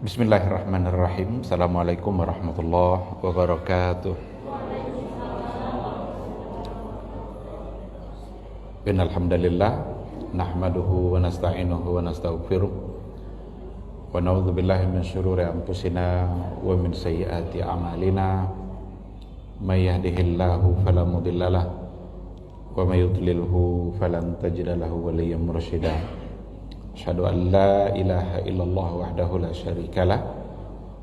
Bismillahirrahmanirrahim. Assalamualaikum warahmatullahi wabarakatuh. Innal hamdalillah nahmaduhu wa nasta'inuhu wa nastaghfiruh wa na'udzu billahi min syururi anfusina wa min sayyiati a'malina. May yahdihillahu fala mudhillalah wa may yudlilhu falan tajida lahu waliyyan mursyida. Asyhadu an la ilaha illallah wahdahu la syarikalah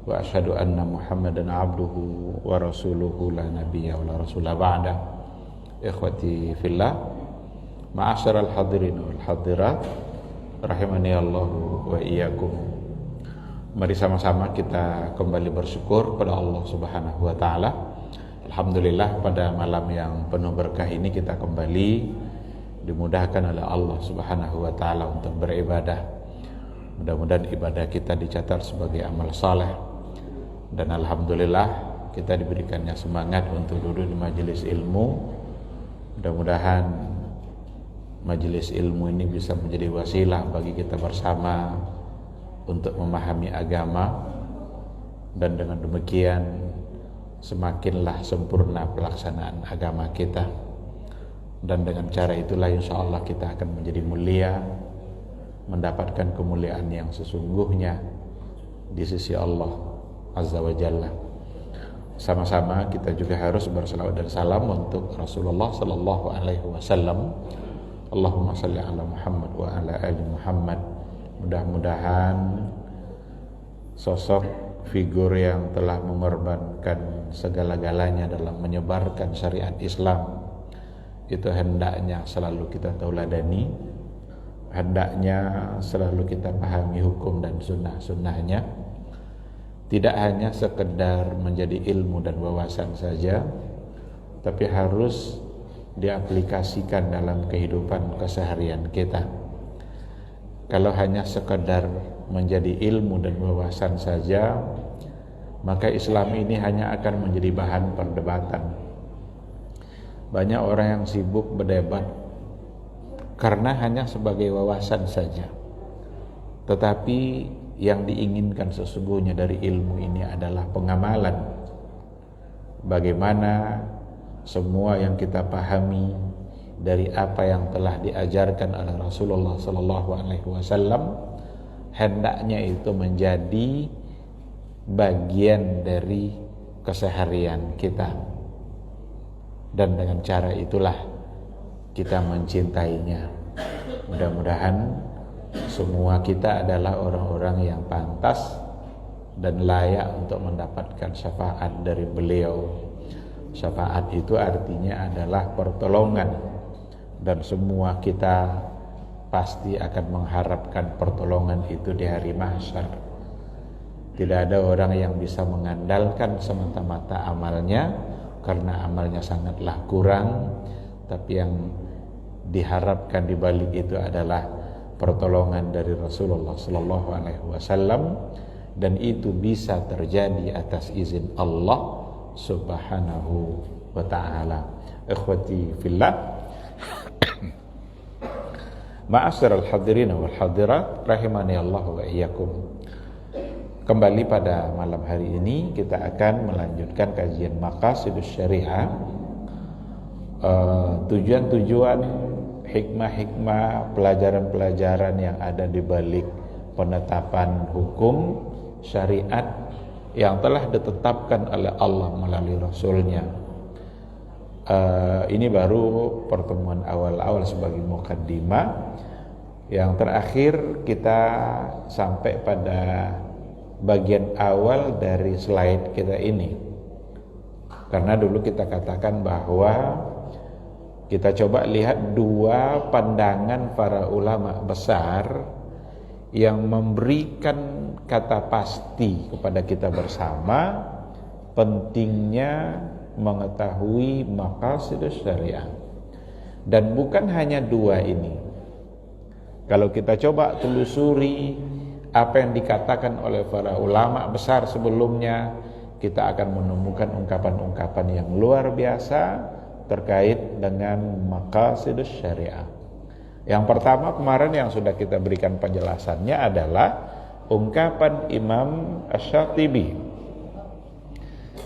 wa asyhadu anna Muhammadan abduhu wa rasuluhu la nabiyya wa la rasula ba'da. Ikhwati fillah, ma'asyiral hadirin wal hadirat, rahimani Allah wa iyyakum. Mari sama-sama kita kembali bersyukur pada Allah Subhanahu wa taala. Alhamdulillah, pada malam yang penuh berkah ini kita kembali dimudahkan oleh Allah Subhanahu wa taala untuk beribadah. Mudah-mudahan ibadah kita dicatat sebagai amal saleh, dan alhamdulillah kita diberikannya semangat untuk duduk di majelis ilmu. Mudah-mudahan majelis ilmu ini bisa menjadi wasilah bagi kita bersama untuk memahami agama, dan dengan demikian semakinlah sempurna pelaksanaan agama kita. Dan dengan cara itulah insya Allah kita akan menjadi mulia, mendapatkan kemuliaan yang sesungguhnya di sisi Allah Azza wa Jalla. Sama-sama kita juga harus bersalawat dan salam untuk Rasulullah Sallallahu Alaihi Wasallam. Allahumma salli ala Muhammad wa ala ali Muhammad. Mudah-mudahan sosok figur yang telah mengorbankan segala-galanya dalam menyebarkan syariat Islam itu hendaknya selalu kita tauladani, hendaknya selalu kita pahami hukum dan sunnah-sunnahnya. Tidak hanya sekedar menjadi ilmu dan wawasan saja, tapi harus diaplikasikan dalam kehidupan keseharian kita. Kalau hanya sekedar menjadi ilmu dan wawasan saja, maka Islam ini hanya akan menjadi bahan perdebatan. Banyak orang yang sibuk berdebat karena hanya sebagai wawasan saja. Tetapi yang diinginkan sesungguhnya dari ilmu ini adalah pengamalan. Bagaimana semua yang kita pahami dari apa yang telah diajarkan oleh Rasulullah Sallallahu Alaihi Wasallam hendaknya itu menjadi bagian dari keseharian kita. Dan dengan cara itulah kita mencintainya. Mudah-mudahan semua kita adalah orang-orang yang pantas dan layak untuk mendapatkan syafaat dari beliau. Syafaat itu artinya adalah pertolongan, dan semua kita pasti akan mengharapkan pertolongan itu di hari mahsyar. Tidak ada orang yang bisa mengandalkan semata-mata amalnya, karena amalnya sangatlah kurang, tapi yang diharapkan di balik itu adalah pertolongan dari Rasulullah Sallallahu Alaihi Wasallam, dan itu bisa terjadi atas izin Allah Subhanahu wa taala. Ikhwati fillah, ma'asyiral hadirin wal hadirat, rahimani Allah wa iyyakum. Kembali pada malam hari ini kita akan melanjutkan kajian Maqasidus Syariah, tujuan-tujuan, hikmah-hikmah, pelajaran-pelajaran yang ada di balik penetapan hukum syariat yang telah ditetapkan oleh Allah melalui Rasulnya. Ini baru pertemuan awal-awal sebagai mukaddimah. Yang terakhir kita sampai pada bagian awal dari slide kita ini, karena dulu kita katakan bahwa kita coba lihat dua pandangan para ulama besar yang memberikan kata pasti kepada kita bersama pentingnya mengetahui maqasidus syariah. Dan bukan hanya dua ini. Kalau kita coba telusuri apa yang dikatakan oleh para ulama besar sebelumnya, kita akan menemukan ungkapan-ungkapan yang luar biasa terkait dengan maqasidus syariah. Yang pertama kemarin yang sudah kita berikan penjelasannya adalah ungkapan Imam Asy-Syatibi.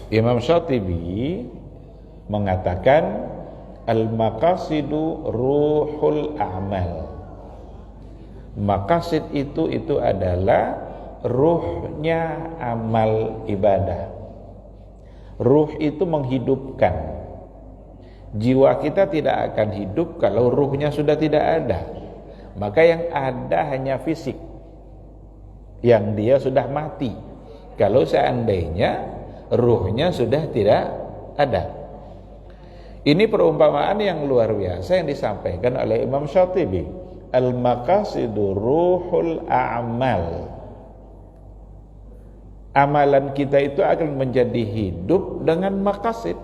Imam Syatibi mengatakan al-maqasidu ruhul a'mal. Maqasid itu adalah ruhnya amal ibadah. Ruh itu menghidupkan. Jiwa kita tidak akan hidup kalau ruhnya sudah tidak ada. Maka yang ada hanya fisik, yang dia sudah mati. Kalau seandainya ruhnya sudah tidak ada. Ini perumpamaan yang luar biasa yang disampaikan oleh Imam Syatibi. Al-maqasidu ruhul a'mal. Amalan kita itu akan menjadi hidup dengan maqasid.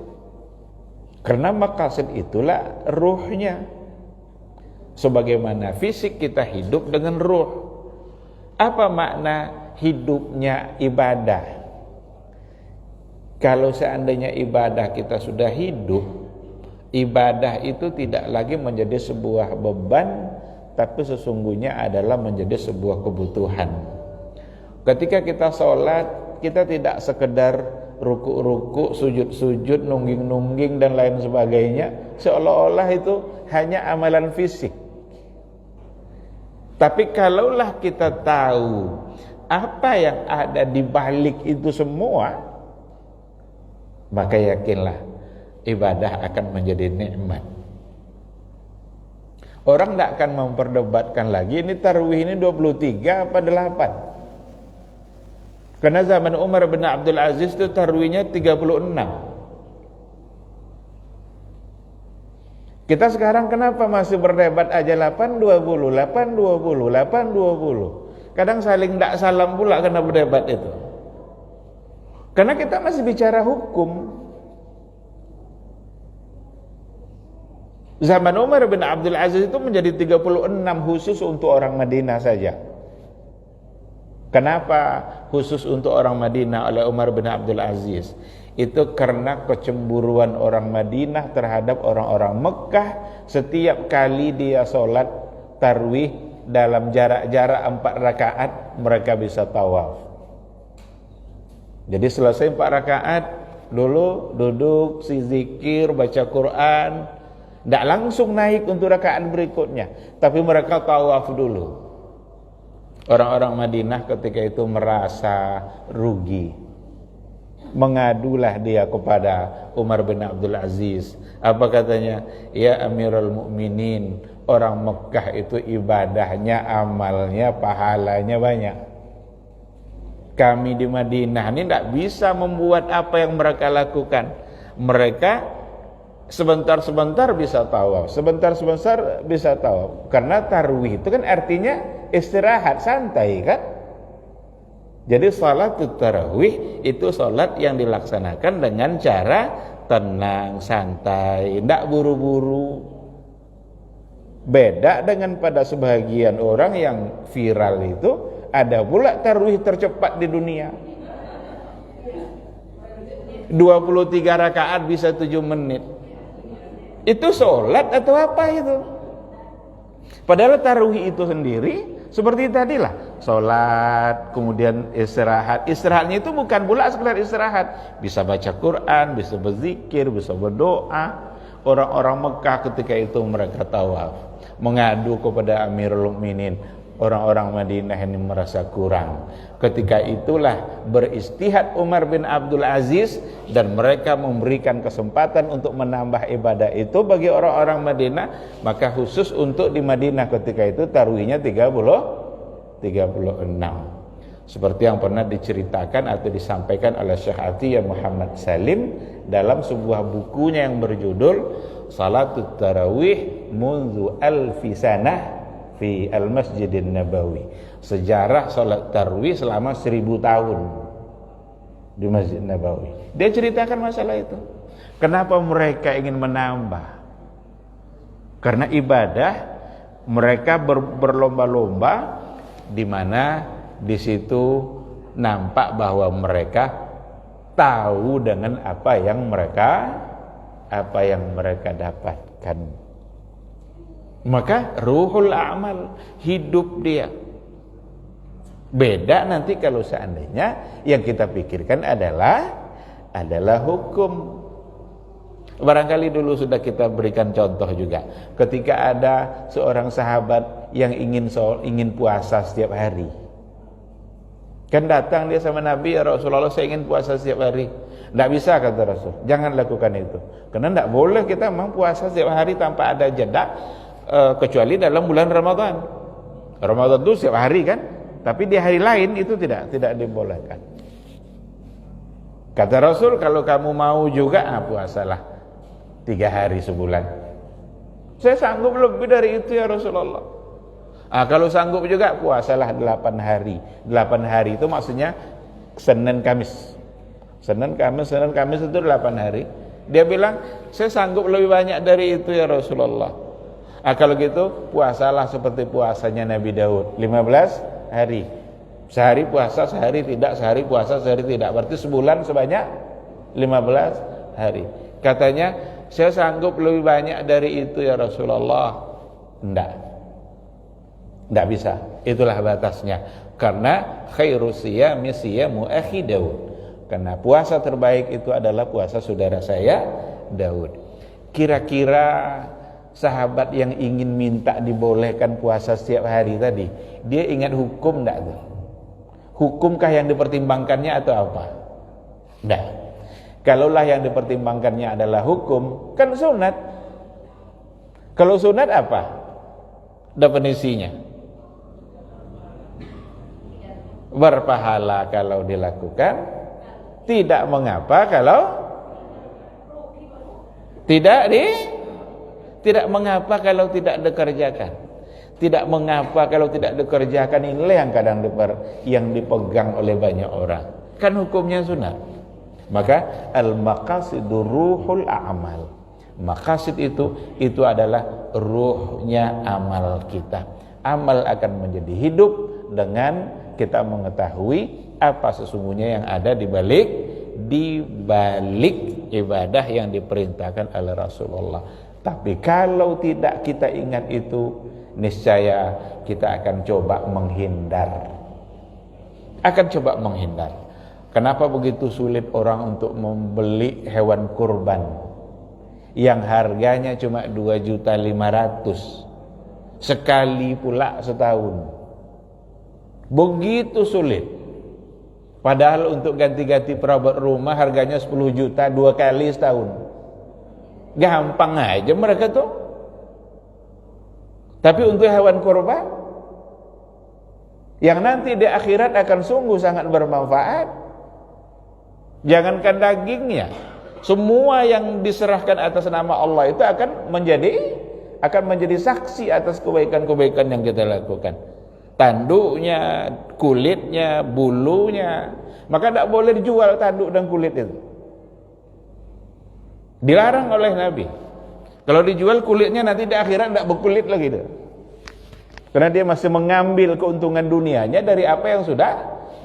Karena maqasid itulah ruhnya. Sebagaimana fisik kita hidup dengan ruh. Apa makna hidupnya ibadah? Kalau seandainya ibadah kita sudah hidup, ibadah itu tidak lagi menjadi sebuah beban, tapi sesungguhnya adalah menjadi sebuah kebutuhan. Ketika kita sholat, kita tidak sekedar ruku-ruku, sujud-sujud, nungging-nungging dan lain sebagainya, seolah-olah itu hanya amalan fisik. Tapi kalaulah kita tahu apa yang ada di balik itu semua, maka yakinlah ibadah akan menjadi nikmat. Orang tidak akan memperdebatkan lagi ini tarawih ini 23 apa 8. Karena zaman Umar bin Abdul Aziz itu tarawihnya 36. Kita sekarang kenapa masih berdebat aja 8-20, 8-20, 8-20. Kadang saling tidak salam pula karena berdebat itu. Karena kita masih bicara hukum. Zaman Umar bin Abdul Aziz itu menjadi 36 khusus untuk orang Madinah saja. Kenapa khusus untuk orang Madinah oleh Umar bin Abdul Aziz? Itu karena kecemburuan orang Madinah terhadap orang-orang Mekah. Setiap kali dia sholat tarwih dalam jarak-jarak 4 rakaat, mereka bisa tawaf. Jadi selesai 4 rakaat, dulu duduk, si zikir, baca Quran, tidak langsung naik untuk rakaat berikutnya, tapi mereka tawaf dulu. Orang-orang Madinah ketika itu merasa rugi. Mengadulah dia kepada Umar bin Abdul Aziz. Apa katanya? Ya Amirul Mukminin, orang Mekah itu ibadahnya, amalnya, pahalanya banyak. Kami di Madinah ini tidak bisa membuat apa yang mereka lakukan. Mereka sebentar-sebentar bisa tawaf, sebentar-sebentar bisa tawaf. Karena tarwih itu kan artinya istirahat, santai kan. Jadi salat tarawih itu salat yang dilaksanakan dengan cara tenang, santai, tidak buru-buru. Beda dengan pada sebagian orang yang viral itu, ada pula tarawih tercepat di dunia. 23 rakaat bisa 7 menit. Itu sholat atau apa itu? Padahal tarawih itu sendiri seperti tadilah, sholat, kemudian istirahat. Istirahatnya itu bukan pula sekedar istirahat, bisa baca Quran, bisa berzikir, bisa berdoa. Orang-orang Mekah ketika itu mereka tawaf, mengadu kepada Amirul Mukminin. Orang-orang Madinah ini merasa kurang. Ketika itulah beristihad Umar bin Abdul Aziz, dan mereka memberikan kesempatan untuk menambah ibadah itu bagi orang-orang Madinah. Maka khusus untuk di Madinah ketika itu tarawihnya 36. Seperti yang pernah diceritakan atau disampaikan oleh Syekh Atiyah Muhammad Salim dalam sebuah bukunya yang berjudul Salatut Tarawih Munzu Alfi Sanah fi al-Masjidin Nabawi. Sejarah salat tarawih selama 1000 tahun di Masjid Nabawi. Dia ceritakan masalah itu. Kenapa mereka ingin menambah? Karena ibadah mereka berlomba-lomba, di mana di situ nampak bahwa mereka tahu dengan apa yang mereka dapatkan. Maka ruhul a'mal, hidup dia. Beda nanti kalau seandainya yang kita pikirkan adalah hukum. Barangkali dulu sudah kita berikan contoh juga. Ketika ada seorang sahabat yang ingin puasa setiap hari. Kan datang dia sama Nabi, ya Rasulullah, saya ingin puasa setiap hari. Tidak bisa, kata Rasul, jangan lakukan itu. Karena tidak boleh kita memang puasa setiap hari tanpa ada jeda, kecuali dalam bulan Ramadan. Ramadan itu setiap hari kan, tapi di hari lain itu tidak dibolehkan. Kata Rasul, kalau kamu mau juga, puasalah 3 hari sebulan. Saya sanggup lebih dari itu ya Rasulullah. Kalau sanggup juga, puasalah 8 hari. 8 hari itu maksudnya Senin Kamis. Senin Kamis itu 8 hari. Dia bilang, saya sanggup lebih banyak dari itu ya Rasulullah. Kalau gitu, puasalah seperti puasanya Nabi Daud, 15 hari. Sehari puasa, sehari tidak, sehari puasa, sehari tidak. Berarti sebulan sebanyak 15 hari. Katanya, saya sanggup lebih banyak dari itu ya Rasulullah. Tidak bisa. Itulah batasnya. Karena khairus siyami siyamu akhi Daud. Karena puasa terbaik itu adalah puasa saudara saya Daud. Kira-kira sahabat yang ingin minta dibolehkan puasa setiap hari tadi, dia ingat hukum enggak tuh? Hukumkah yang dipertimbangkannya atau apa? Enggak. Kalaulah yang dipertimbangkannya adalah hukum, kan sunat. Kalau sunat apa definisinya? Berpahala kalau dilakukan, tidak mengapa kalau tidak mengapa kalau tidak dikerjakan. Tidak mengapa kalau tidak dikerjakan. Inilah yang kadang yang dipegang oleh banyak orang. Kan hukumnya sunat. Maka al-maqasidu ruhul a'mal. Maqasid itu adalah ruhnya amal kita. Amal akan menjadi hidup dengan kita mengetahui apa sesungguhnya yang ada di balik ibadah yang diperintahkan oleh Rasulullah. Tapi kalau tidak kita ingat itu, niscaya kita akan coba menghindar. Kenapa begitu sulit orang untuk membeli hewan kurban yang harganya cuma 2.500.000 sekali pula setahun? Begitu sulit. Padahal untuk ganti-ganti perabot rumah harganya 10 juta 2 kali setahun. Gampang aja mereka tuh. Tapi untuk hewan kurban yang nanti di akhirat akan sungguh sangat bermanfaat, jangankan dagingnya, semua yang diserahkan atas nama Allah itu akan menjadi saksi atas kebaikan-kebaikan yang kita lakukan. Tanduknya, kulitnya, bulunya. Maka tidak boleh dijual tanduk dan kulit itu. Dilarang oleh Nabi. Kalau dijual kulitnya nanti di akhirat tidak berkulit lagi itu. Karena dia masih mengambil keuntungan dunianya dari apa yang sudah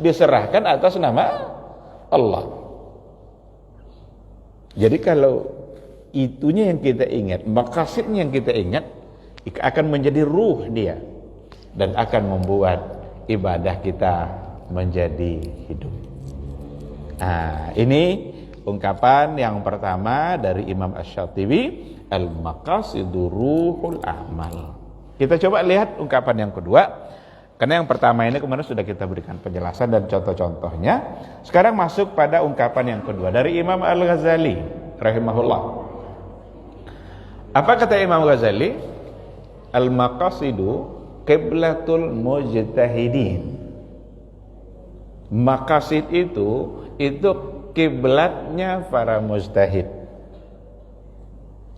diserahkan atas nama Allah. Jadi kalau itunya yang kita ingat, maqasidnya yang kita ingat, akan menjadi ruh dia. Dan akan membuat ibadah kita menjadi hidup. Ini ungkapan yang pertama dari Imam Asy-Syatibi, al-maqasidu ruhul a'mal. Kita coba lihat ungkapan yang kedua. Karena yang pertama ini kemarin sudah kita berikan penjelasan dan contoh-contohnya. Sekarang masuk pada ungkapan yang kedua dari Imam Al-Ghazali rahimahullah. Apa kata Imam Ghazali? Al-maqasidu qiblatul mujtahidin. Maqasid itu kiblatnya para mujtahid.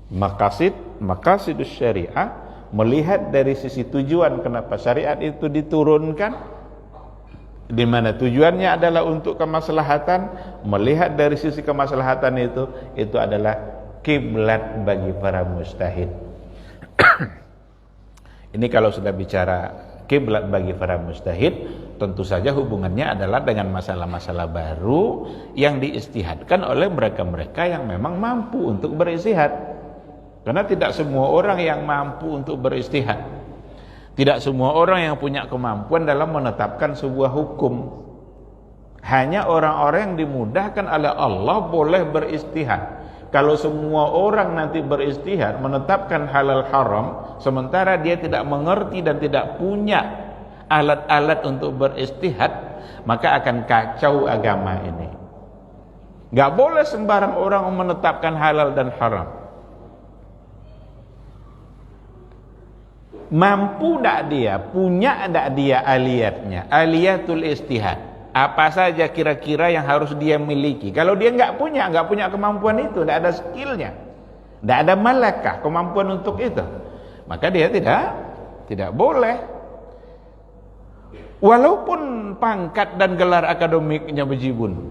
Maqasidus syariah, melihat dari sisi tujuan kenapa syariat itu diturunkan, di mana tujuannya adalah untuk kemaslahatan. Melihat dari sisi kemaslahatan itu adalah kiblat bagi para mujtahid. Ini kalau sudah bicara kiblat bagi para mujtahid, tentu saja hubungannya adalah dengan masalah-masalah baru yang diistihadkan oleh mereka-mereka yang memang mampu untuk beristihad. Karena tidak semua orang yang mampu untuk beristihad. Tidak semua orang yang punya kemampuan dalam menetapkan sebuah hukum. Hanya orang-orang yang dimudahkan oleh Allah boleh beristihad. Kalau semua orang nanti beristihad menetapkan halal haram, sementara dia tidak mengerti dan tidak punya alat-alat untuk beristihad, maka akan kacau agama ini. Gak boleh sembarang orang menetapkan halal dan haram. Mampu tak dia, punya tak dia aliyatnya, aliyatul istihad. Apa saja kira-kira yang harus dia miliki. Kalau dia nggak punya kemampuan itu, tidak ada skillnya, tidak ada malakah kemampuan untuk itu, maka dia tidak boleh. Walaupun pangkat dan gelar akademiknya bejibun,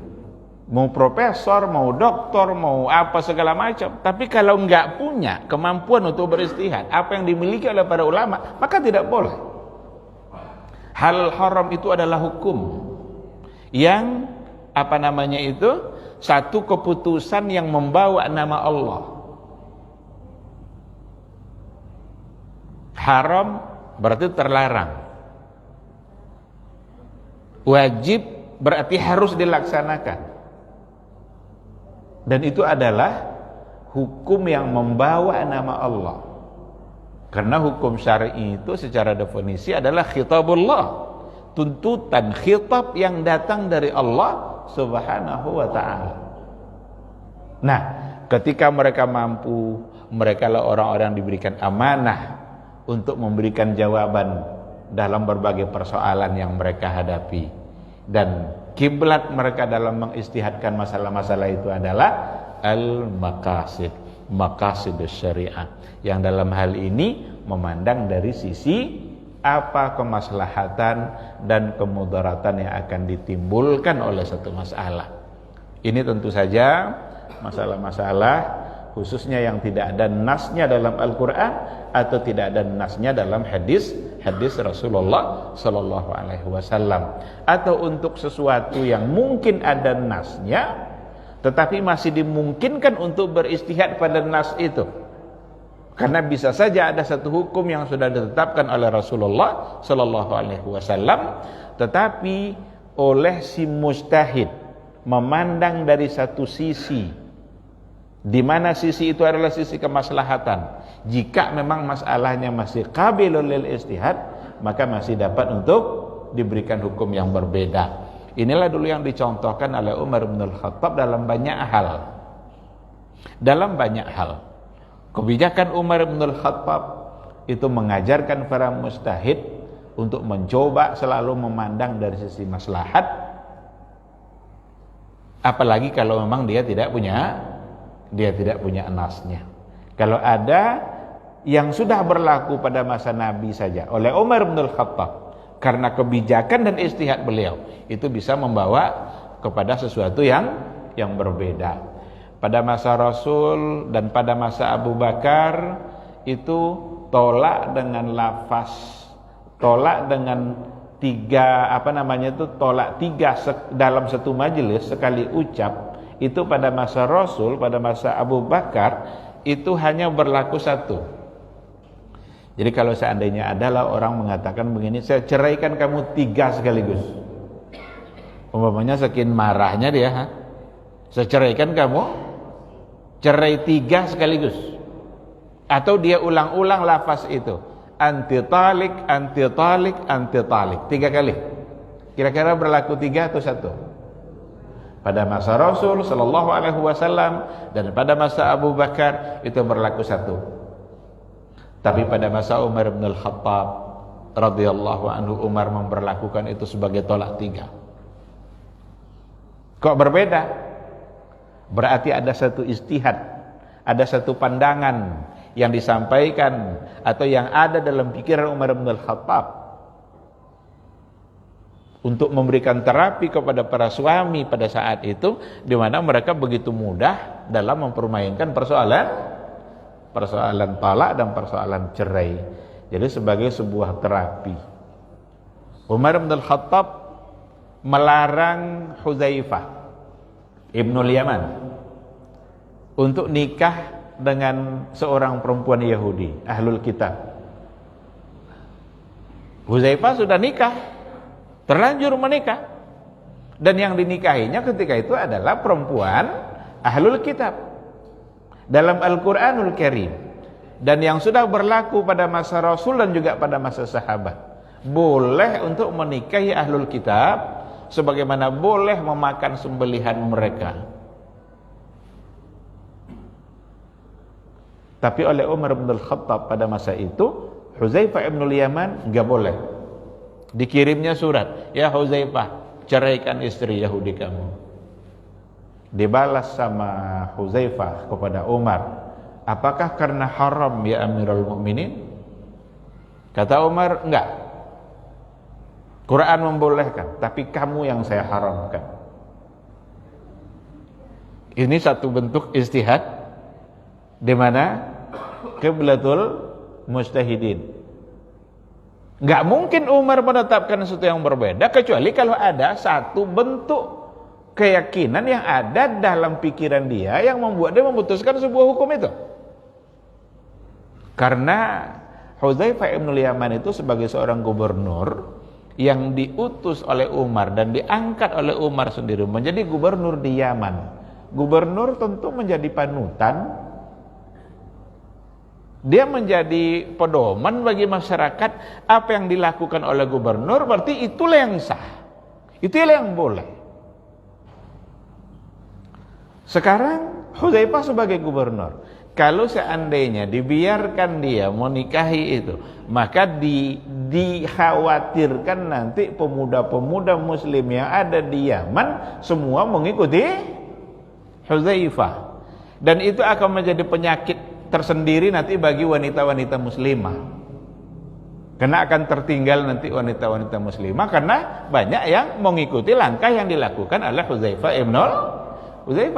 mau profesor, mau doktor, mau apa segala macam, tapi kalau nggak punya kemampuan untuk beristihad, apa yang dimiliki oleh para ulama, maka tidak boleh. Halal haram itu adalah hukum yang satu keputusan yang membawa nama Allah. Haram berarti terlarang, wajib berarti harus dilaksanakan, dan itu adalah hukum yang membawa nama Allah. Karena hukum syar'i itu secara definisi adalah khitabullah, tuntutan, khitab yang datang dari Allah Subhanahu wa ta'ala. Nah, ketika mereka mampu, mereka lah orang-orang yang diberikan amanah untuk memberikan jawaban dalam berbagai persoalan yang mereka hadapi, dan kiblat mereka dalam mengistihadkan masalah-masalah itu adalah al-maqasid, maqasidus syariah, yang dalam hal ini memandang dari sisi apa kemaslahatan dan kemudaratan yang akan ditimbulkan oleh satu masalah. Ini tentu saja masalah-masalah khususnya yang tidak ada nasnya dalam Al-Quran atau tidak ada nasnya dalam hadis Rasulullah Sallallahu Alaihi Wasallam, atau untuk sesuatu yang mungkin ada nasnya tetapi masih dimungkinkan untuk beristihad pada nas itu. Karena bisa saja ada satu hukum yang sudah ditetapkan oleh Rasulullah Sallallahu Alaihi Wasallam, tetapi oleh si mujtahid memandang dari satu sisi, di mana sisi itu adalah sisi kemaslahatan. Jika memang masalahnya masih qabilul lil istihad, maka masih dapat untuk diberikan hukum yang berbeda. Inilah dulu yang dicontohkan oleh Umar bin Al-Khattab dalam banyak hal. Dalam banyak hal. Kebijakan Umar bin Al-Khattab itu mengajarkan para mujtahid untuk mencoba selalu memandang dari sisi maslahat, apalagi kalau memang dia tidak punya nasnya. Kalau ada yang sudah berlaku pada masa Nabi saja oleh Umar bin Al-Khattab, karena kebijakan dan istihad beliau itu bisa membawa kepada sesuatu yang berbeda. Pada masa Rasul dan pada masa Abu Bakar itu tolak dengan lafaz, tolak dengan tolak tiga dalam satu majelis sekali ucap. Itu pada masa Rasul, pada masa Abu Bakar itu hanya berlaku satu. Jadi kalau seandainya adalah orang mengatakan begini, saya ceraikan kamu 3 sekaligus, umpamanya saking marahnya dia, saya ceraikan kamu, cerai 3 sekaligus, atau dia ulang-ulang lafaz itu, anti talik, anti talik, anti talik, 3 kali. Kira-kira berlaku 3 atau 1? Pada masa Rasul Sallallahu Alaihi Wasallam dan pada masa Abu Bakar itu berlaku 1. Tapi pada masa Umar bin Al-Khattab radhiyallahu anhu, Umar memperlakukan itu sebagai tolak 3. Kok berbeda? Berarti ada satu istihad, ada satu pandangan yang disampaikan atau yang ada dalam pikiran Umar bin Al-Khattab untuk memberikan terapi kepada para suami pada saat itu, di mana mereka begitu mudah dalam mempermainkan persoalan talak dan persoalan cerai. Jadi sebagai sebuah terapi, Umar bin Al-Khattab melarang Hudzaifah Ibnul Yaman untuk nikah dengan seorang perempuan Yahudi, Ahlul Kitab. Hudzaifah sudah nikah, terlanjur menikah, dan yang dinikahinya ketika itu adalah perempuan ahlul kitab dalam Al-Quranul Karim, dan yang sudah berlaku pada masa Rasul dan juga pada masa sahabat. Boleh untuk menikahi ahlul kitab sebagaimana boleh memakan sembelihan mereka. Tapi oleh Umar bin Al-Khattab pada masa itu, Hudzaifah ibn al-Yaman enggak boleh. Dikirimnya surat, ya Hudzaifah, ceraikan istri Yahudi kamu. Dibalas sama Hudzaifah kepada Umar, apakah karena haram ya Amirul Mukminin? Kata Umar, enggak. Quran membolehkan, tapi kamu yang saya haramkan. Ini satu bentuk ijtihad di mana qiblatul mujtahidin. Enggak mungkin Umar menetapkan sesuatu yang berbeda kecuali kalau ada satu bentuk keyakinan yang ada dalam pikiran dia yang membuat dia memutuskan sebuah hukum itu. Karena Hudzaifah ibn al-Yaman itu sebagai seorang gubernur yang diutus oleh Umar dan diangkat oleh Umar sendiri menjadi gubernur di Yaman. Gubernur tentu menjadi panutan. Dia menjadi pedoman bagi masyarakat. Apa yang dilakukan oleh gubernur berarti itulah yang sah, itulah yang boleh. Sekarang Hudzaifah sebagai gubernur, kalau seandainya dibiarkan dia menikahi itu, maka dikhawatirkan nanti pemuda-pemuda muslim yang ada di Yaman semua mengikuti Hudzaifah, dan itu akan menjadi penyakit tersendiri nanti bagi wanita-wanita muslimah, karena akan tertinggal nanti wanita-wanita muslimah karena banyak yang mengikuti langkah yang dilakukan oleh Hudzaifah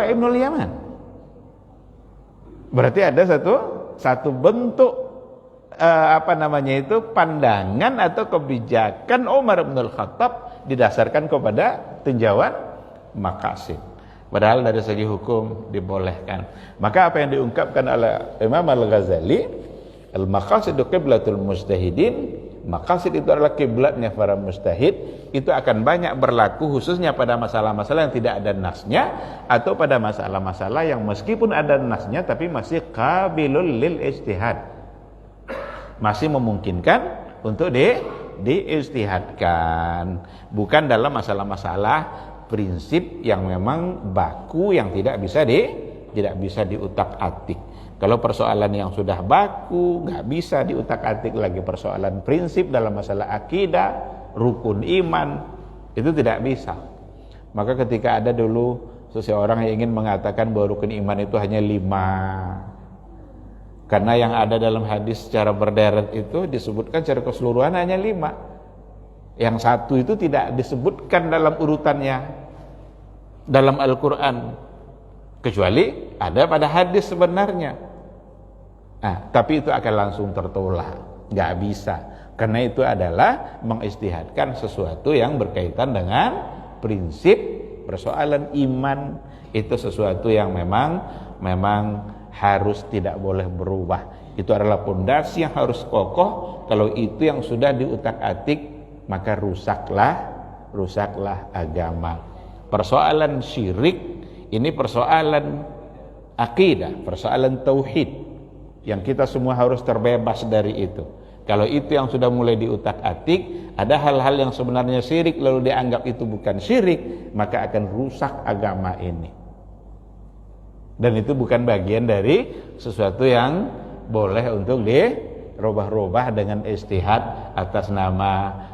ibn al-Yaman. Berarti ada satu bentuk pandangan atau kebijakan Umar bin Al-Khattab didasarkan kepada tinjauan maqasid. Padahal dari segi hukum dibolehkan. Maka apa yang diungkapkan oleh Imam Al-Ghazali, al-maqasidu qiblatul mujtahidin, maqasid itu adalah kiblatnya para mujtahid, itu akan banyak berlaku khususnya pada masalah-masalah yang tidak ada nasnya, atau pada masalah-masalah yang meskipun ada nasnya tapi masih qabilul lil ijtihad, masih memungkinkan untuk diijtihadkan, bukan dalam masalah-masalah prinsip yang memang baku yang tidak bisa diutak-atik. Kalau persoalan yang sudah baku nggak bisa diutak-atik lagi, persoalan prinsip dalam masalah akidah, rukun iman, itu tidak bisa. Maka ketika ada dulu seseorang yang ingin mengatakan bahwa rukun iman itu hanya 5, karena yang ada dalam hadis secara berderet itu disebutkan secara keseluruhan hanya 5. Yang satu itu tidak disebutkan dalam urutannya dalam Al-Quran, kecuali ada pada hadis sebenarnya. Tapi itu akan langsung tertolak, nggak bisa, karena itu adalah mengijtihadkan sesuatu yang berkaitan dengan prinsip. Persoalan iman itu sesuatu yang memang harus tidak boleh berubah. Itu adalah pondasi yang harus kokoh. Kalau itu yang sudah diutak-atik, maka rusaklah agama. Persoalan syirik ini persoalan akidah, persoalan tauhid yang kita semua harus terbebas dari itu. Kalau itu yang sudah mulai diutak-atik, ada hal-hal yang sebenarnya syirik lalu dianggap itu bukan syirik, maka akan rusak agama ini. Dan itu bukan bagian dari sesuatu yang boleh untuk dirubah-rubah dengan ijtihad atas nama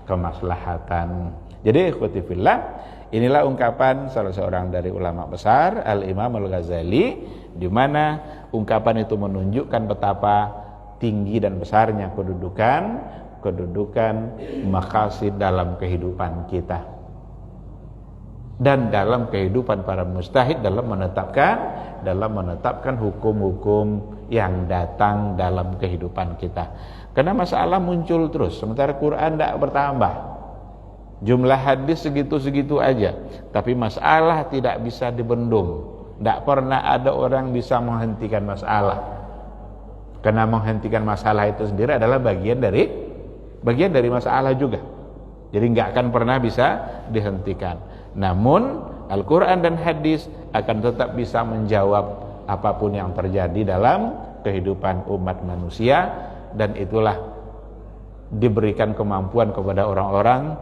kemaslahatan. Jadi ikhwati fillah, inilah ungkapan salah seorang dari ulama besar, Al-Imam Al-Ghazali, di mana ungkapan itu menunjukkan betapa tinggi dan besarnya kedudukan maqasid dalam kehidupan kita dan dalam kehidupan para mujtahid dalam menetapkan hukum-hukum yang datang dalam kehidupan kita. Karena masalah muncul terus, sementara Quran tidak bertambah. Jumlah hadis segitu-segitu aja, tapi masalah tidak bisa dibendung. Tidak pernah ada orang bisa menghentikan masalah. Karena menghentikan masalah itu sendiri adalah bagian dari bagian dari masalah juga. Jadi nggak akan pernah bisa dihentikan. Namun Al-Quran dan hadis akan tetap bisa menjawab apapun yang terjadi dalam kehidupan umat manusia, dan itulah diberikan kemampuan kepada orang-orang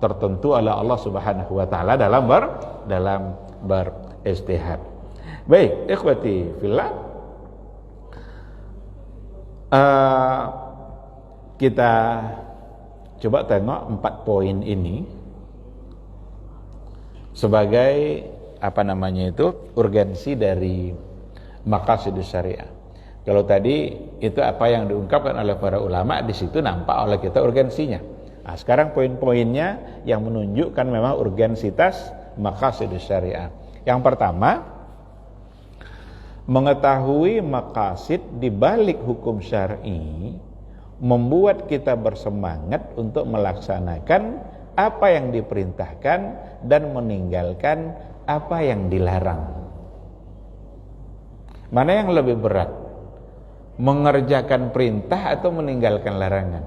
tertentu oleh Allah Subhanahu wa taala dalam beristihad. Baik, ikhwati fillah, kita coba tengok 4 poin ini sebagai urgensi dari maqasidus syariah. Kalau tadi itu apa yang diungkapkan oleh para ulama, di situ nampak oleh kita urgensinya. Nah, sekarang poin-poinnya yang menunjukkan memang urgensitas maqasidus syariah. Yang pertama, mengetahui maqasid di balik hukum syar'i membuat kita bersemangat untuk melaksanakan apa yang diperintahkan dan meninggalkan apa yang dilarang. Mana yang lebih berat? Mengerjakan perintah atau meninggalkan larangan?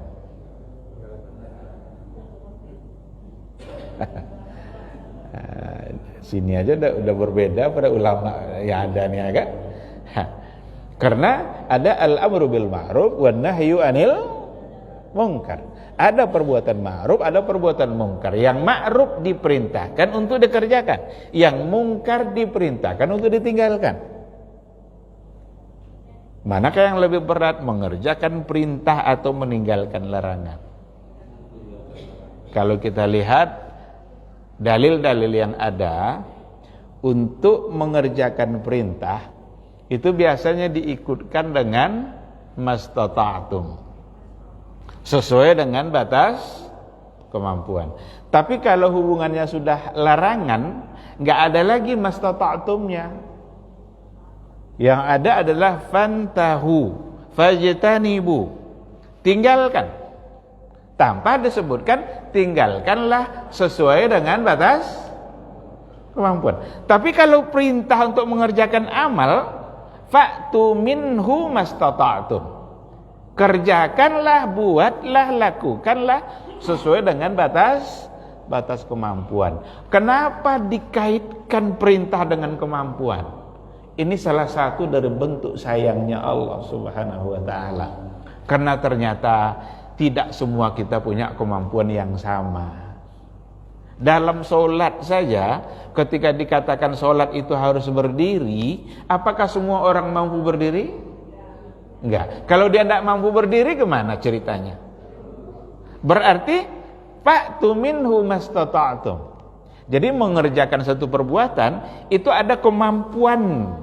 Sini aja udah berbeda pada ulama yang ada nih, kan? Karena ada al-amru bil ma'ruf wan nahyu 'anil munkar. Ada perbuatan ma'ruf, ada perbuatan mungkar. Yang ma'ruf diperintahkan untuk dikerjakan, yang mungkar diperintahkan untuk ditinggalkan. Manakah yang lebih berat, mengerjakan perintah atau meninggalkan larangan? Kalau kita lihat dalil-dalil yang ada untuk mengerjakan perintah, itu biasanya diikutkan dengan mastata'tum, sesuai dengan batas kemampuan. Tapi kalau hubungannya sudah larangan, nggak ada lagi mastata'tumnya. Yang ada adalah fantahu fajtanibu, tinggalkan, tanpa disebutkan tinggalkanlah sesuai dengan batas kemampuan. Tapi kalau perintah untuk mengerjakan amal, fa'tu minhu mastata'tum, kerjakanlah, buatlah, lakukanlah sesuai dengan batas kemampuan. Kenapa dikaitkan perintah dengan kemampuan? Ini salah satu dari bentuk sayangnya Allah Subhanahu wa ta'ala. Karena ternyata tidak semua kita punya kemampuan yang sama. Dalam sholat saja, ketika dikatakan sholat itu harus berdiri, apakah semua orang mampu berdiri? Enggak. Kalau dia tidak mampu berdiri, kemana ceritanya? Berarti fa'tu minhu mastata'tum. Jadi mengerjakan satu perbuatan itu ada kemampuan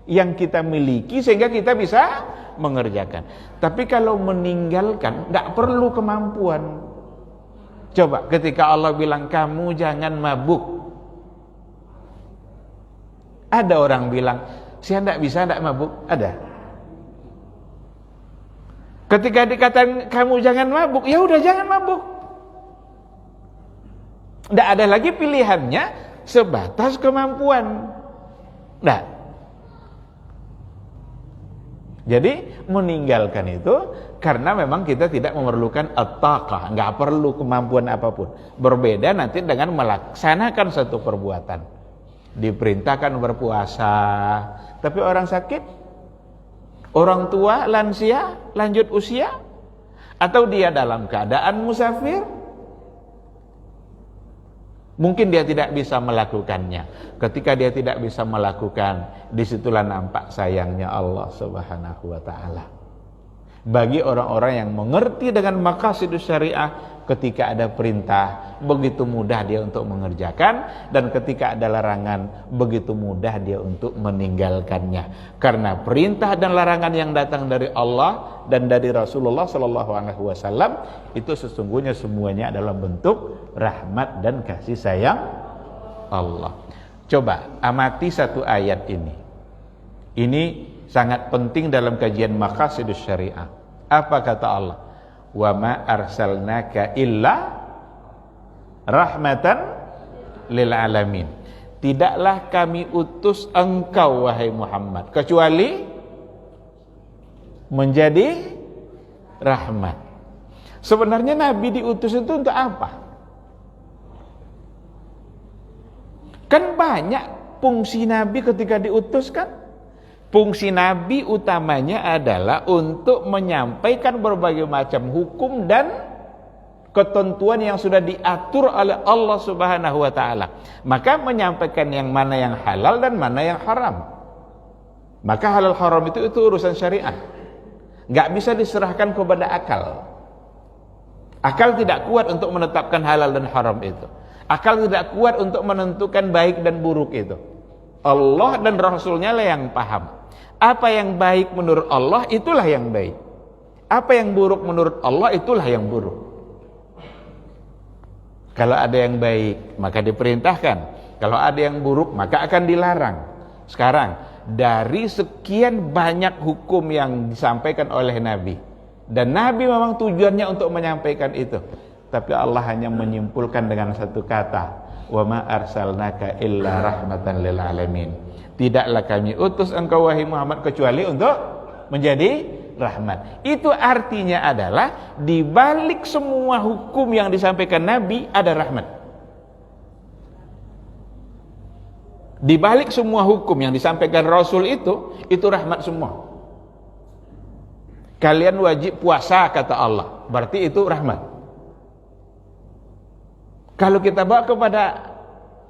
yang kita miliki sehingga kita bisa mengerjakan. Tapi kalau meninggalkan, tidak perlu kemampuan. Coba ketika Allah bilang kamu jangan mabuk, ada orang bilang saya tidak bisa tidak mabuk? Ada. Ketika dikatakan kamu jangan mabuk, ya udah jangan mabuk. Tidak ada lagi pilihannya sebatas kemampuan. Nah, jadi meninggalkan itu karena memang kita tidak memerlukan at-taqah, nggak perlu kemampuan apapun. Berbeda nanti dengan melaksanakan satu perbuatan. Diperintahkan berpuasa, tapi orang sakit, orang tua, lansia, lanjut usia, atau dia dalam keadaan musafir, mungkin dia tidak bisa melakukannya. Ketika dia tidak bisa melakukan, disitulah nampak sayangnya Allah Subhanahu wa ta'ala. Bagi orang-orang yang mengerti dengan maqasidus syariah, ketika ada perintah, begitu mudah dia untuk mengerjakan, dan ketika ada larangan, begitu mudah dia untuk meninggalkannya. Karena perintah dan larangan yang datang dari Allah dan dari Rasulullah SAW itu sesungguhnya semuanya adalah bentuk rahmat dan kasih sayang Allah. Coba amati satu ayat ini. Ini sangat penting dalam kajian maqasidus syariah. Apa kata Allah? Wa ma arsalnaka illa rahmatan lil alamin. Tidaklah kami utus engkau wahai Muhammad kecuali menjadi rahmat. Sebenarnya Nabi diutus itu untuk apa? Kan banyak fungsi Nabi ketika diutus kan. Fungsi Nabi utamanya adalah untuk menyampaikan berbagai macam hukum dan ketentuan yang sudah diatur oleh Allah Subhanahu wa taala. Maka menyampaikan yang mana yang halal dan mana yang haram. Maka halal haram itu urusan syariat. Enggak bisa diserahkan kepada akal. Akal tidak kuat untuk menetapkan halal dan haram itu. Akal tidak kuat untuk menentukan baik dan buruk itu. Allah dan Rasulnya lah yang paham. Apa yang baik menurut Allah, itulah yang baik. Apa yang buruk menurut Allah, itulah yang buruk. Kalau ada yang baik, maka diperintahkan. Kalau ada yang buruk, maka akan dilarang. Sekarang, dari sekian banyak hukum yang disampaikan oleh Nabi, dan Nabi memang tujuannya untuk menyampaikan itu, tapi Allah hanya menyimpulkan dengan satu kata, wa ma arsalnaka illa rahmatan lil alamin. Tidaklah kami utus engkau wahai Muhammad kecuali untuk menjadi rahmat. Itu artinya adalah di balik semua hukum yang disampaikan Nabi ada rahmat. Di balik semua hukum yang disampaikan Rasul itu rahmat semua. Kalian wajib puasa kata Allah, berarti itu rahmat. Kalau kita bawa kepada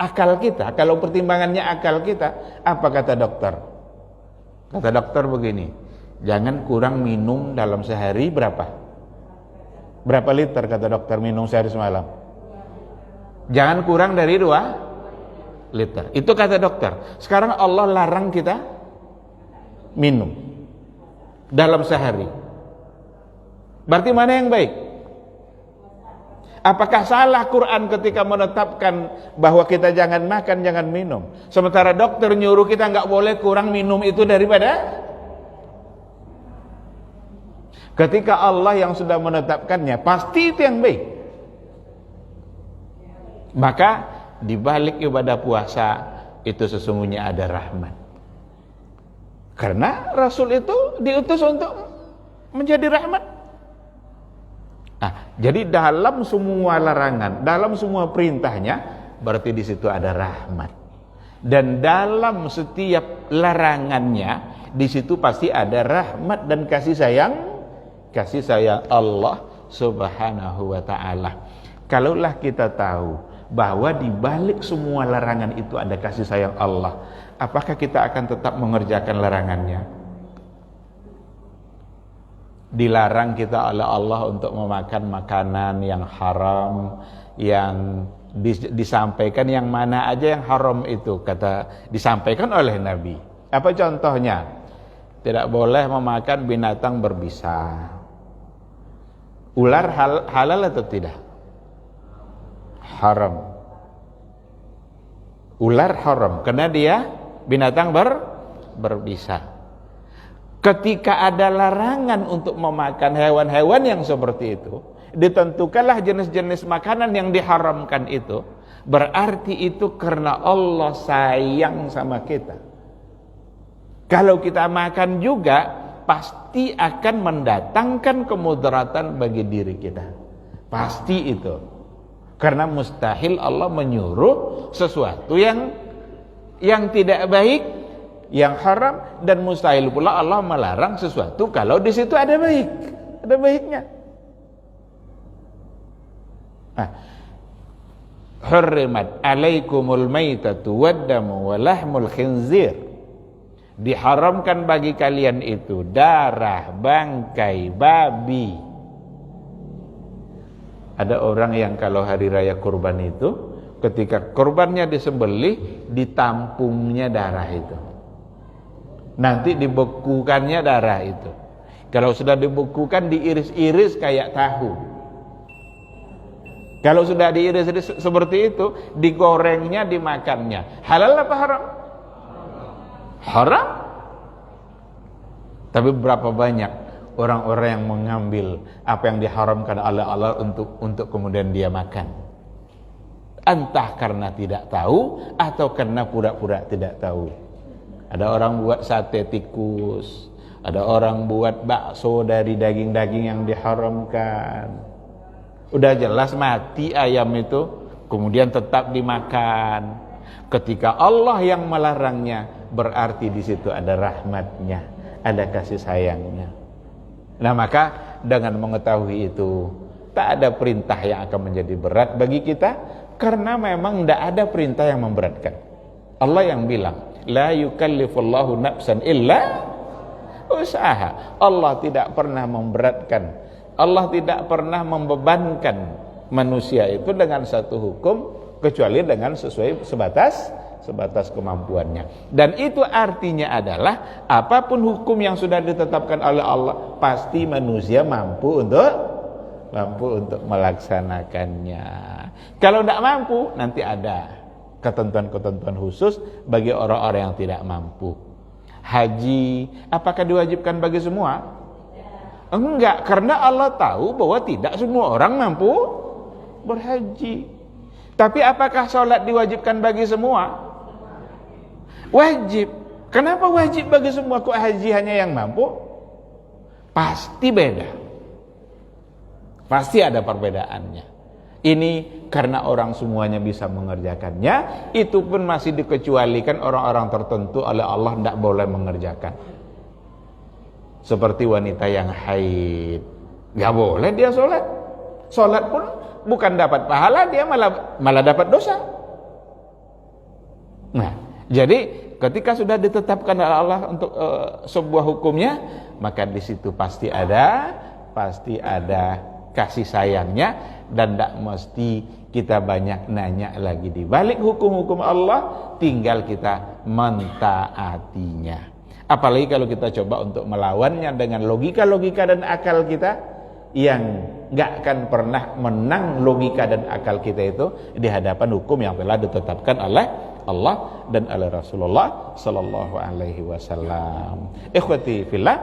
akal kita, kalau pertimbangannya akal kita, apa kata dokter? Kata dokter begini, jangan kurang minum dalam sehari berapa? Berapa liter kata dokter minum sehari semalam? Jangan kurang dari 2 liter. Itu kata dokter. Sekarang Allah larang kita minum dalam sehari. Berarti mana yang baik? Apakah salah Quran ketika menetapkan bahwa kita jangan makan, jangan minum? Sementara dokter nyuruh kita nggak boleh kurang minum itu daripada. Ketika Allah yang sudah menetapkannya, pasti itu yang baik. Maka di balik ibadah puasa itu sesungguhnya ada rahmat. Karena Rasul itu diutus untuk menjadi rahmat. Nah, jadi dalam semua larangan, dalam semua perintahnya, berarti di situ ada rahmat. Dan dalam setiap larangannya, di situ pasti ada rahmat dan kasih sayang Allah Subhanahu wa taala. Kalaulah kita tahu bahwa di balik semua larangan itu ada kasih sayang Allah, apakah kita akan tetap mengerjakan larangannya? Dilarang kita oleh Allah untuk memakan makanan yang haram, yang disampaikan yang mana aja yang haram itu disampaikan oleh Nabi. Apa contohnya? Tidak boleh memakan binatang berbisa. Ular halal atau tidak? Haram. Ular haram karena dia binatang berbisa. Ketika ada larangan untuk memakan hewan-hewan yang seperti itu, ditentukanlah jenis-jenis makanan yang diharamkan itu. Berarti itu karena Allah sayang sama kita. Kalau kita makan juga, pasti akan mendatangkan kemudaratan bagi diri kita. Pasti itu. Karena mustahil Allah menyuruh sesuatu yang tidak baik, yang haram, dan mustahil pula Allah melarang sesuatu kalau di situ ada baiknya. Hurrimat alaikumul maitatu waddamu walahmul khinzir. Diharamkan bagi kalian itu darah, bangkai babi. Ada orang yang kalau hari raya kurban itu, ketika kurbannya disembelih, ditampungnya darah itu. Nanti dibekukannya darah itu. Kalau sudah dibekukan, diiris-iris kayak tahu. Kalau sudah diiris-iris seperti itu, digorengnya, dimakannya. Halal apa haram? Haram. Tapi berapa banyak orang-orang yang mengambil apa yang diharamkan oleh Allah untuk kemudian dia makan. Entah karena tidak tahu atau karena pura-pura tidak tahu. Ada orang buat sate tikus, Ada orang buat bakso dari daging-daging yang diharamkan. Udah jelas mati ayam itu, kemudian tetap dimakan. Ketika Allah yang melarangnya, berarti di situ ada rahmatnya, ada kasih sayangnya. Nah maka dengan mengetahui itu, tak ada perintah yang akan menjadi berat bagi kita, karena memang tidak ada perintah yang memberatkan. Allah yang bilang, la yukallifullahu nafsan illa usaha. Allah tidak pernah memberatkan, Allah tidak pernah membebankan manusia itu dengan satu hukum kecuali dengan sesuai sebatas kemampuannya. Dan itu artinya adalah apapun hukum yang sudah ditetapkan oleh Allah, pasti manusia mampu untuk melaksanakannya. Kalau tidak mampu, nanti ada ketentuan-ketentuan khusus bagi orang-orang yang tidak mampu. Haji, apakah diwajibkan bagi semua? Enggak, karena Allah tahu bahwa tidak semua orang mampu berhaji. Tapi apakah sholat diwajibkan bagi semua? Wajib. Kenapa wajib bagi semua, kok haji hanya yang mampu? Pasti beda. Pasti ada perbedaannya. Ini karena orang semuanya bisa mengerjakannya, itu pun masih dikecualikan orang-orang tertentu oleh Allah tidak boleh mengerjakan. Seperti wanita yang haid, gak boleh dia sholat. Sholat pun bukan dapat pahala, dia malah dapat dosa. Nah, jadi ketika sudah ditetapkan oleh Allah untuk sebuah hukumnya, maka di situ pasti ada kasih sayangnya. Dan tidak mesti kita banyak nanya lagi di balik hukum-hukum Allah, tinggal kita mentaatinya. Apalagi kalau kita coba untuk melawannya dengan logika-logika dan akal kita, yang nggak akan pernah menang logika dan akal kita itu di hadapan hukum yang telah ditetapkan oleh Allah dan oleh Rasulullah Sallallahu Alaihi Wasallam. Ikhwati fillah,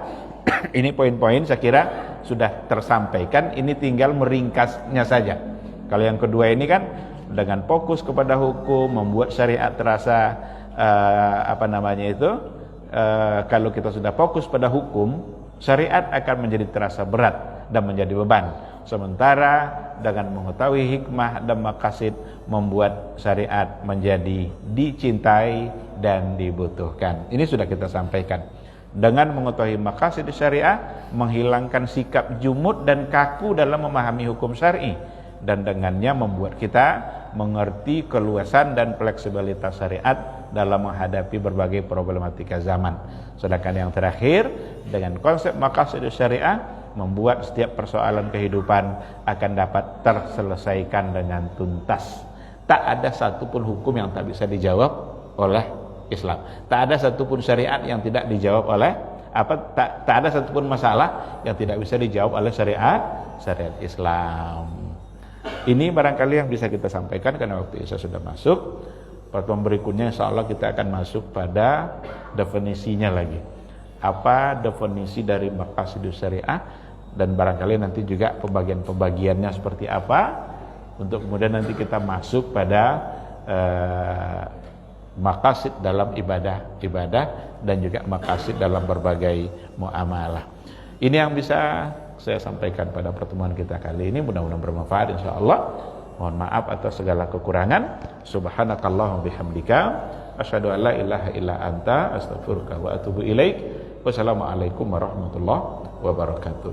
ini poin-poin saya kira sudah tersampaikan. Ini tinggal meringkasnya saja. Kalau yang kedua ini kan dengan fokus kepada hukum, membuat syariat terasa kalau kita sudah fokus pada hukum, syariat akan menjadi terasa berat dan menjadi beban. Sementara dengan mengetahui hikmah dan maqasid, membuat syariat menjadi dicintai dan dibutuhkan. Ini sudah kita sampaikan. Dengan mengetahui maqasid syariah, menghilangkan sikap jumud dan kaku dalam memahami hukum syar'i, dan dengannya membuat kita mengerti keluasan dan fleksibilitas syariat dalam menghadapi berbagai problematika zaman. Sedangkan yang terakhir, dengan konsep maqasid syariah, membuat setiap persoalan kehidupan akan dapat terselesaikan dengan tuntas. Tak ada satupun hukum yang tak bisa dijawab oleh Islam. Tak ada satupun syariat yang tidak dijawab oleh tak ada satupun masalah yang tidak bisa dijawab oleh syariat Islam. Ini barangkali yang bisa kita sampaikan karena waktu Isya sudah masuk. Pertemuan berikutnya insyaallah kita akan masuk pada definisinya lagi. Apa definisi dari maqasidus syariah, dan barangkali nanti juga pembagian-pembagiannya seperti apa, untuk kemudian nanti kita masuk pada maqasid dalam ibadah dan juga maqasid dalam berbagai muamalah. Ini yang bisa saya sampaikan pada pertemuan kita kali ini. Mudah-mudahan bermanfaat insyaallah. Mohon maaf atas segala kekurangan. Subhanakallahumma bihamdika asyhadu an la ilaha illa anta astaghfiruka wa atubu ilaik. Wassalamualaikum warahmatullahi wabarakatuh.